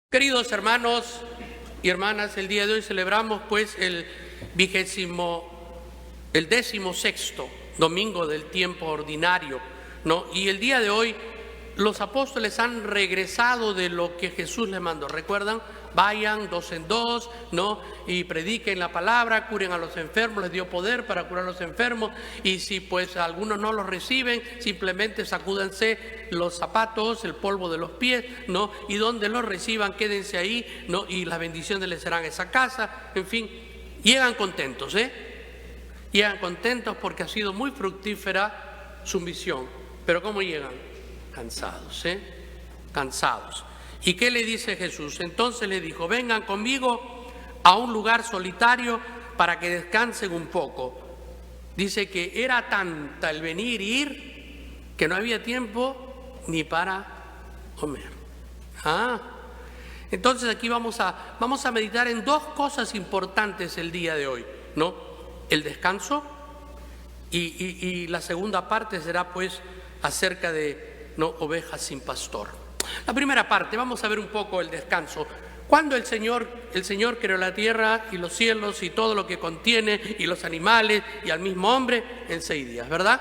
Queridos hermanos y hermanas, el día de hoy celebramos pues el 16º domingo del tiempo ordinario, ¿no? Y el día de hoy los apóstoles han regresado de lo que Jesús les mandó. ¿Recuerdan? Vayan 2 en 2, ¿no? Y prediquen la palabra, curen a los enfermos, les dio poder para curar a los enfermos. Y si pues algunos no los reciben, simplemente sacúdanse los zapatos, el polvo de los pies, ¿no? Y donde los reciban, quédense ahí, ¿no? Y las bendiciones les serán a esa casa. En fin, llegan contentos, Llegan contentos porque ha sido muy fructífera su misión. Pero ¿cómo llegan? Cansados, Cansados. ¿Y qué le dice Jesús? Entonces le dijo: vengan conmigo a un lugar solitario para que descansen un poco. Dice que era tanta el venir y ir que no había tiempo ni para comer. Entonces aquí vamos a meditar en dos cosas importantes el día de hoy, ¿no? El descanso y la segunda parte será pues acerca de, ¿no?, ovejas sin pastor. La primera parte, vamos a ver un poco el descanso. Cuando el Señor creó la tierra y los cielos y todo lo que contiene y los animales y al mismo hombre en 6 días, ¿verdad?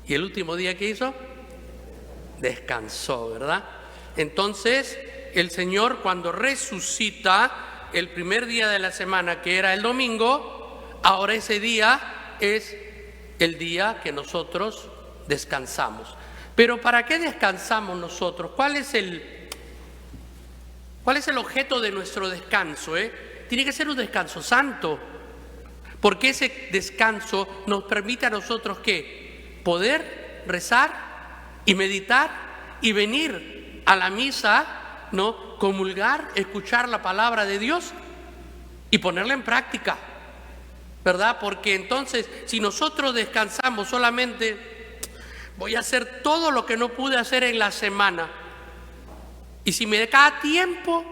Y el último día que hizo, descansó, ¿verdad? Entonces el Señor, cuando resucita el primer día de la semana, que era el domingo, ahora ese día es el día que nosotros descansamos. Pero ¿para qué descansamos nosotros? ¿Cuál es el objeto de nuestro descanso? Tiene que ser un descanso santo, porque ese descanso nos permite a nosotros ¿qué? Poder rezar y meditar y venir a la misa, ¿no? Comulgar, escuchar la palabra de Dios y ponerla en práctica, ¿verdad? Porque entonces, si nosotros descansamos solamente, voy a hacer todo lo que no pude hacer en la semana, y si me da tiempo,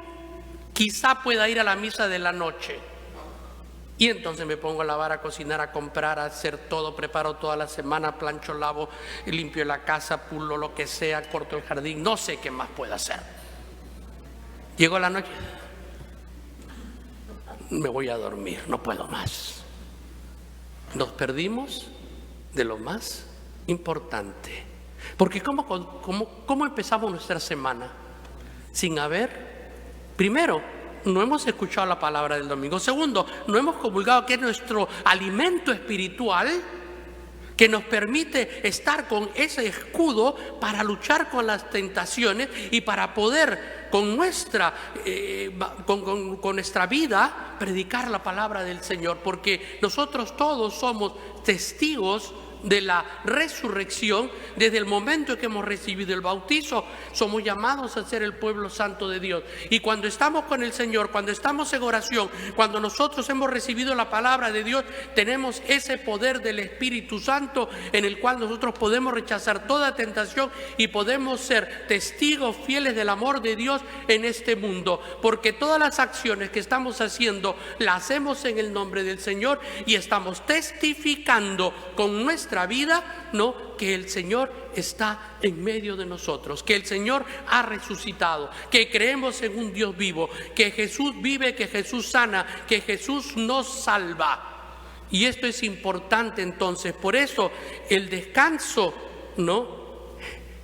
quizá pueda ir a la misa de la noche, y entonces me pongo a lavar, a cocinar, a comprar, a hacer todo, preparo toda la semana, plancho, lavo, limpio la casa, pulo lo que sea, corto el jardín, no sé qué más puedo hacer. Llego a la noche, me voy a dormir, no puedo más. Nos perdimos de lo más importante. Porque ¿cómo empezamos nuestra semana? Sin haber, primero, no hemos escuchado la palabra del domingo. Segundo, no hemos comulgado, que es nuestro alimento espiritual, que nos permite estar con ese escudo para luchar con las tentaciones y para poder con nuestra vida predicar la palabra del Señor, porque nosotros todos somos testigos de la resurrección. Desde el momento en que hemos recibido el bautizo, somos llamados a ser el pueblo santo de Dios. Y cuando estamos con el Señor, cuando estamos en oración, cuando nosotros hemos recibido la palabra de Dios, tenemos ese poder del Espíritu Santo en el cual nosotros podemos rechazar toda tentación y podemos ser testigos fieles del amor de Dios en este mundo, porque todas las acciones que estamos haciendo las hacemos en el nombre del Señor y estamos testificando con nuestra vida, ¿no?, que el Señor está en medio de nosotros, que el Señor ha resucitado, que creemos en un Dios vivo, que Jesús vive, que Jesús sana, que Jesús nos salva. Y esto es importante entonces. Por eso el descanso, ¿no?,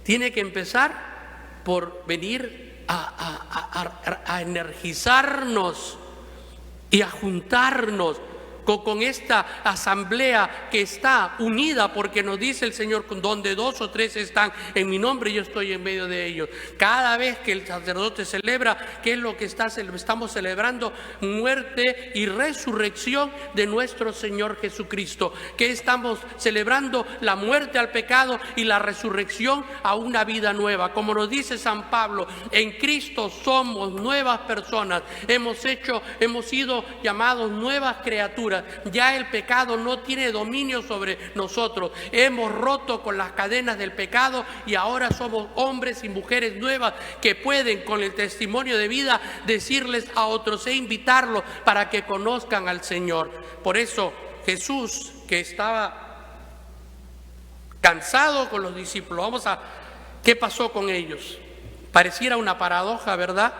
tiene que empezar por venir a energizarnos y a juntarnos con esta asamblea que está unida, porque nos dice el Señor: donde 2 o 3 están en mi nombre, yo estoy en medio de ellos. Cada vez que el sacerdote celebra, ¿qué es lo que estamos celebrando? Muerte y resurrección de nuestro Señor Jesucristo. Que estamos celebrando la muerte al pecado y la resurrección a una vida nueva. Como nos dice San Pablo, en Cristo somos nuevas personas, hemos sido llamados nuevas criaturas. Ya el pecado no tiene dominio sobre nosotros. Hemos roto con las cadenas del pecado y ahora somos hombres y mujeres nuevas que pueden, con el testimonio de vida, decirles a otros e invitarlos para que conozcan al Señor. Por eso Jesús, que estaba cansado con los discípulos, ¿qué pasó con ellos? Pareciera una paradoja, ¿verdad?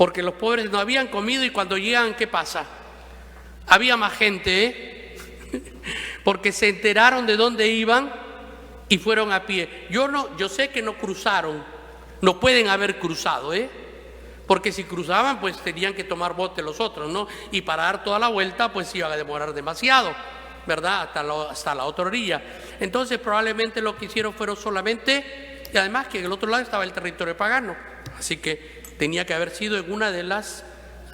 porque los pobres no habían comido y cuando llegan, ¿qué pasa? Había más gente, porque se enteraron de dónde iban y fueron a pie. Yo sé que no cruzaron, no pueden haber cruzado, porque si cruzaban, pues tenían que tomar bote los otros, ¿no? Y para dar toda la vuelta, pues iba a demorar demasiado, ¿verdad? Hasta la otra orilla. Entonces probablemente lo que hicieron fueron solamente, y además que en el otro lado estaba el territorio pagano, así que tenía que haber sido en una de las,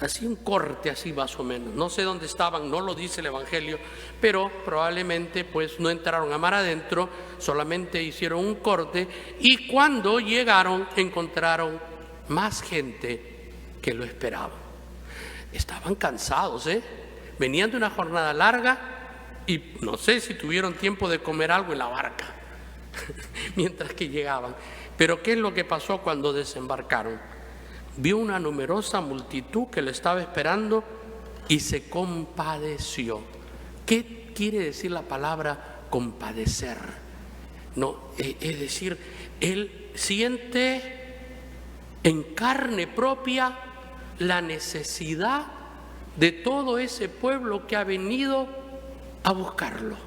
así un corte así más o menos. No sé dónde estaban, no lo dice el Evangelio, pero probablemente pues no entraron a mar adentro, solamente hicieron un corte y cuando llegaron encontraron más gente que lo esperaban. Estaban cansados, venían de una jornada larga y no sé si tuvieron tiempo de comer algo en la barca mientras que llegaban. Pero ¿qué es lo que pasó cuando desembarcaron? Vio una numerosa multitud que lo estaba esperando y se compadeció. ¿Qué quiere decir la palabra compadecer? No, es decir, él siente en carne propia la necesidad de todo ese pueblo que ha venido a buscarlo.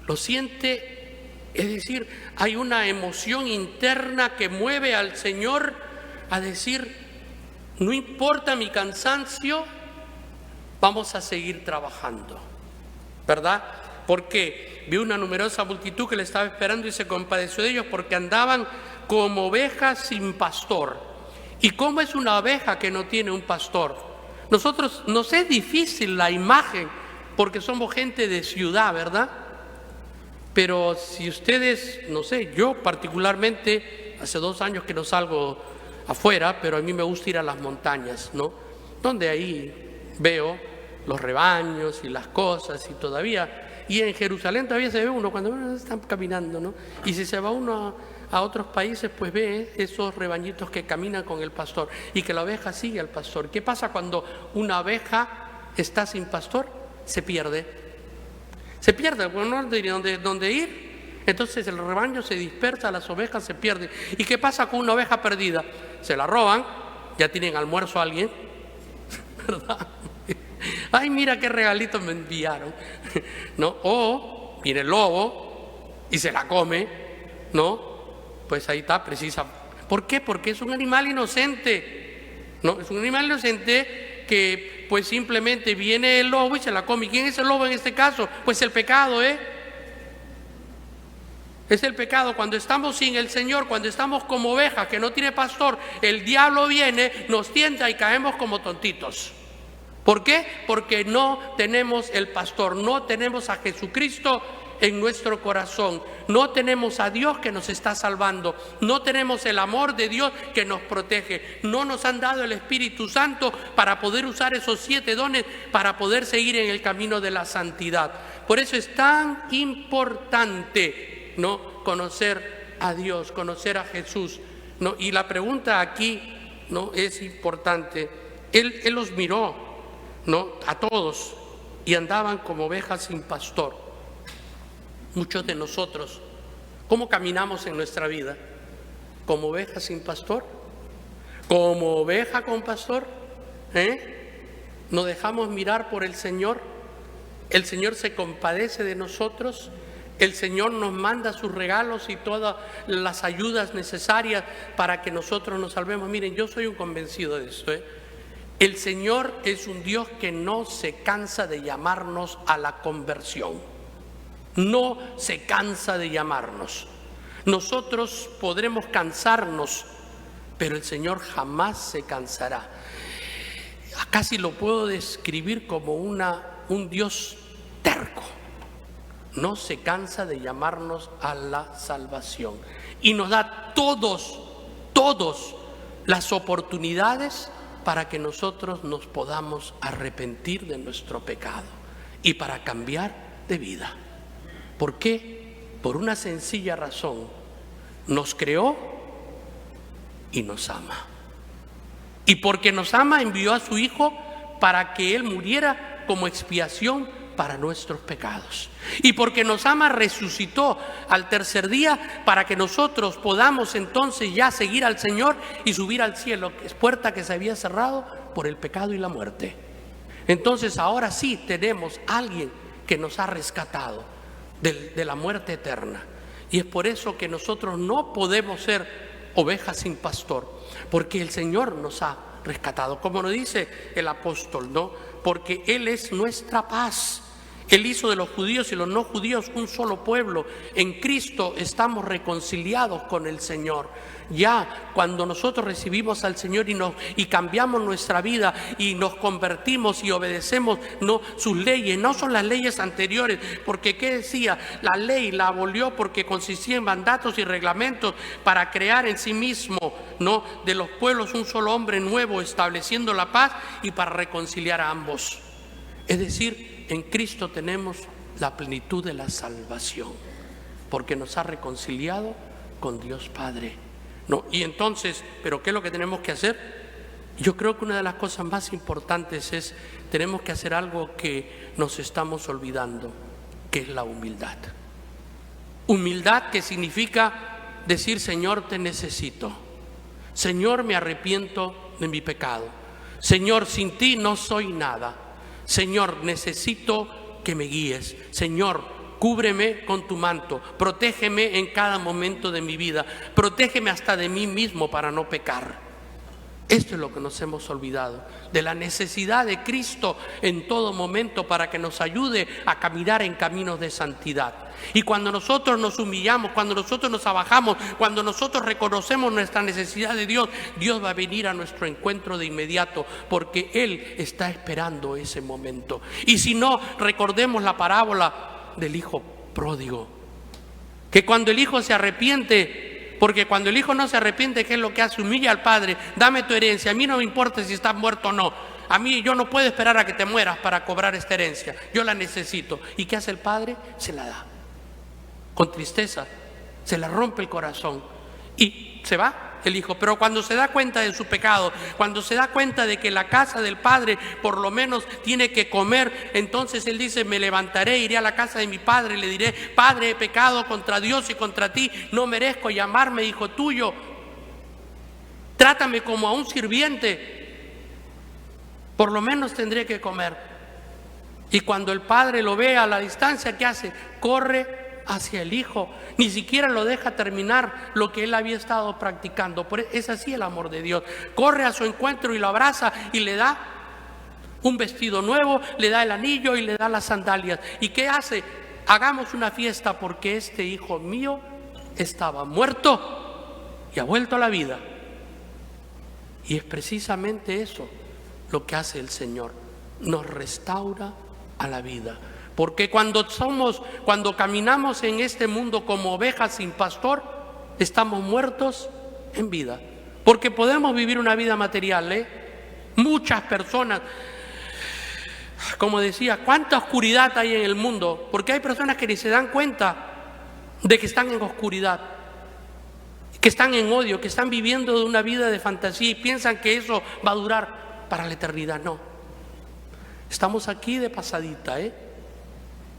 Lo siente, es decir, hay una emoción interna que mueve al Señor a decir, no importa mi cansancio, vamos a seguir trabajando, ¿verdad? Porque vio una numerosa multitud que le estaba esperando y se compadeció de ellos porque andaban como ovejas sin pastor. ¿Y cómo es una oveja que no tiene un pastor? Nosotros nos es difícil la imagen porque somos gente de ciudad, ¿verdad? Pero si ustedes, no sé, yo particularmente, hace 2 años que no salgo afuera, pero a mí me gusta ir a las montañas, ¿no? Donde ahí veo los rebaños y las cosas y todavía, y en Jerusalén todavía se ve uno cuando están caminando, ¿no? Y si se va uno a otros países, pues ve esos rebañitos que caminan con el pastor y que la oveja sigue al pastor. ¿Qué pasa cuando una oveja está sin pastor? Se pierde, bueno, no hay dónde ir. Entonces el rebaño se dispersa, las ovejas se pierden. ¿Y qué pasa con una oveja perdida? Se la roban, ya tienen almuerzo a alguien, ¿verdad? Ay, mira qué regalito me enviaron, ¿no? O viene el lobo y se la come, ¿no? Pues ahí está, precisa. ¿Por qué? Porque es un animal inocente, ¿no? Es un animal inocente que pues simplemente viene el lobo y se la come. ¿Y quién es el lobo en este caso? Pues el pecado, Es el pecado. Cuando estamos sin el Señor, cuando estamos como ovejas que no tiene pastor, el diablo viene, nos tienta y caemos como tontitos. ¿Por qué? Porque no tenemos el pastor, no tenemos a Jesucristo en nuestro corazón, no tenemos a Dios que nos está salvando, no tenemos el amor de Dios que nos protege, no nos han dado el Espíritu Santo para poder usar esos 7 dones para poder seguir en el camino de la santidad. Por eso es tan importante, ¿no?, conocer a Dios, conocer a Jesús, ¿no? Y la pregunta aquí, ¿no?, es importante. Él los miró, ¿no?, a todos, y andaban como ovejas sin pastor. Muchos de nosotros, ¿cómo caminamos en nuestra vida? ¿Como ovejas sin pastor? ¿Como oveja con pastor? ¿Nos dejamos mirar por el Señor? ¿El Señor se compadece de nosotros? El Señor nos manda sus regalos y todas las ayudas necesarias para que nosotros nos salvemos. Miren, yo soy un convencido de esto, El Señor es un Dios que no se cansa de llamarnos a la conversión. No se cansa de llamarnos. Nosotros podremos cansarnos, pero el Señor jamás se cansará. Casi lo puedo describir como un Dios terco. No se cansa de llamarnos a la salvación. Y nos da todos las oportunidades para que nosotros nos podamos arrepentir de nuestro pecado y para cambiar de vida. ¿Por qué? Por una sencilla razón. Nos creó y nos ama. Y porque nos ama envió a su Hijo para que Él muriera como expiación para nuestros pecados. Y porque nos ama, resucitó al tercer día para que nosotros podamos entonces ya seguir al Señor y subir al cielo, que es puerta que se había cerrado por el pecado y la muerte. Entonces ahora sí tenemos a alguien que nos ha rescatado de la muerte eterna. Y es por eso que nosotros no podemos ser ovejas sin pastor, porque el Señor nos ha rescatado, como nos dice el apóstol, ¿no? Porque Él es nuestra paz. Él hizo de los judíos y los no judíos un solo pueblo. En Cristo estamos reconciliados con el Señor. Ya cuando nosotros recibimos al Señor y cambiamos nuestra vida y nos convertimos y obedecemos sus leyes, no son las leyes anteriores, porque ¿qué decía? La ley la abolió porque consistía en mandatos y reglamentos para crear en sí mismo, de los pueblos un solo hombre nuevo, estableciendo la paz y para reconciliar a ambos. Es decir, en Cristo tenemos la plenitud de la salvación, porque nos ha reconciliado con Dios Padre. Y entonces, ¿pero qué es lo que tenemos que hacer? Yo creo que una de las cosas más importantes es, tenemos que hacer algo que nos estamos olvidando, que es la humildad. Humildad que significa decir: Señor, te necesito. Señor, me arrepiento de mi pecado. Señor, sin ti no soy nada. Señor, necesito que me guíes. Señor, cúbreme con tu manto, protégeme en cada momento de mi vida, protégeme hasta de mí mismo para no pecar. Esto es lo que nos hemos olvidado, de la necesidad de Cristo en todo momento para que nos ayude a caminar en caminos de santidad. Y cuando nosotros nos humillamos, cuando nosotros nos abajamos, cuando nosotros reconocemos nuestra necesidad de Dios, Dios va a venir a nuestro encuentro de inmediato, porque Él está esperando ese momento. Y si no, recordemos la parábola del hijo pródigo, que cuando el hijo se arrepiente, porque cuando el hijo no se arrepiente, ¿qué es lo que hace? Humilla al padre: dame tu herencia, a mí no me importa si estás muerto o no, a mí yo no puedo esperar a que te mueras para cobrar esta herencia, yo la necesito. ¿Y qué hace el padre? Se la da, con tristeza, se le rompe el corazón y se va el hijo. Pero cuando se da cuenta de su pecado, cuando se da cuenta de que la casa del padre por lo menos tiene que comer, entonces él dice: me levantaré, iré a la casa de mi padre y le diré: Padre, he pecado contra Dios y contra ti, no merezco llamarme hijo tuyo, trátame como a un sirviente, por lo menos tendré que comer. Y cuando el padre lo ve a la distancia, ¿qué hace? Corre hacia el hijo, ni siquiera lo deja terminar lo que él había estado practicando. Es así el amor de Dios. Corre a su encuentro y lo abraza y le da un vestido nuevo, le da el anillo y le da las sandalias. ¿Y qué hace? Hagamos una fiesta porque este hijo mío estaba muerto y ha vuelto a la vida. Y es precisamente eso lo que hace el Señor, nos restaura a la vida. Porque cuando caminamos en este mundo como ovejas sin pastor, estamos muertos en vida. Porque podemos vivir una vida material, Muchas personas, como decía, ¿cuánta oscuridad hay en el mundo? Porque hay personas que ni se dan cuenta de que están en oscuridad, que están en odio, que están viviendo de una vida de fantasía y piensan que eso va a durar para la eternidad. No. Estamos aquí de pasadita,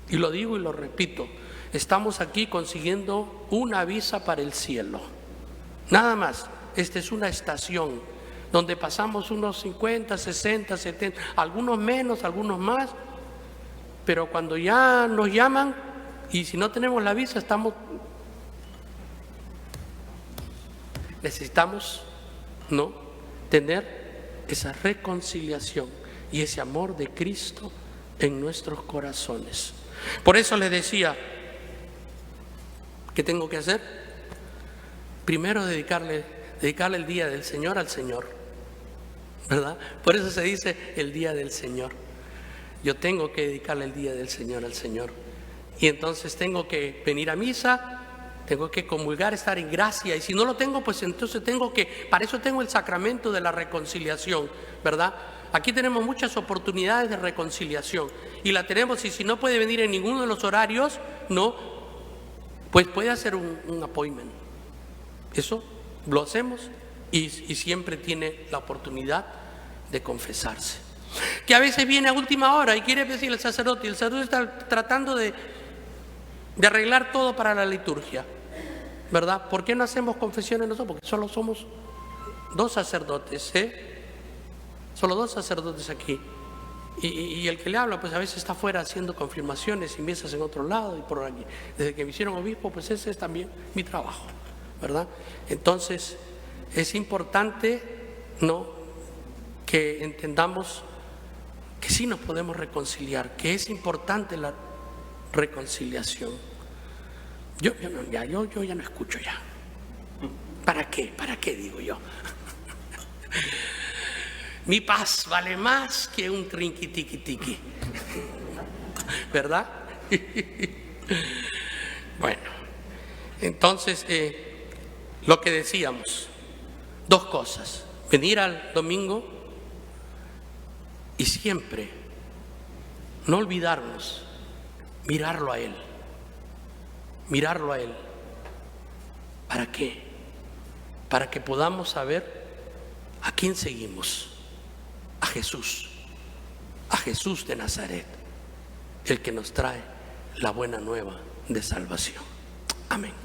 Y lo digo y lo repito, estamos aquí consiguiendo una visa para el cielo. Nada más, esta es una estación donde pasamos unos 50, 60, 70, algunos menos, algunos más, pero cuando ya nos llaman y si no tenemos la visa necesitamos tener esa reconciliación y ese amor de Cristo en nuestros corazones. Por eso les decía, ¿qué tengo que hacer? Primero dedicarle el día del Señor al Señor, ¿verdad? Por eso se dice el día del Señor. Yo tengo que dedicarle el día del Señor al Señor. Y entonces tengo que venir a misa, tengo que comulgar, estar en gracia. Y si no lo tengo, pues entonces para eso tengo el sacramento de la reconciliación, ¿verdad? Aquí tenemos muchas oportunidades de reconciliación y la tenemos, y si no puede venir en ninguno de los horarios, pues puede hacer un appointment. Eso lo hacemos y siempre tiene la oportunidad de confesarse. que a veces viene a última hora y quiere decirle al sacerdote, y el sacerdote está tratando de arreglar todo para la liturgia, ¿verdad? ¿Por qué no hacemos confesiones nosotros? Porque solo somos 2 sacerdotes, solo 2 sacerdotes aquí. Y el que le habla, pues a veces está afuera haciendo confirmaciones y misas en otro lado y por aquí. Desde que me hicieron obispo, pues ese es también mi trabajo, ¿verdad? Entonces, es importante, ¿no?, que entendamos que sí nos podemos reconciliar, que es importante la reconciliación. Yo ya no escucho ya. ¿Para qué? ¿Para qué digo yo? Mi paz vale más que un trinquitiquitiqui, ¿verdad? Bueno, entonces lo que decíamos, 2 cosas: venir al domingo y siempre no olvidarnos, mirarlo a Él. Mirarlo a Él. ¿Para qué? Para que podamos saber a quién seguimos. A Jesús de Nazaret, el que nos trae la buena nueva de salvación. Amén.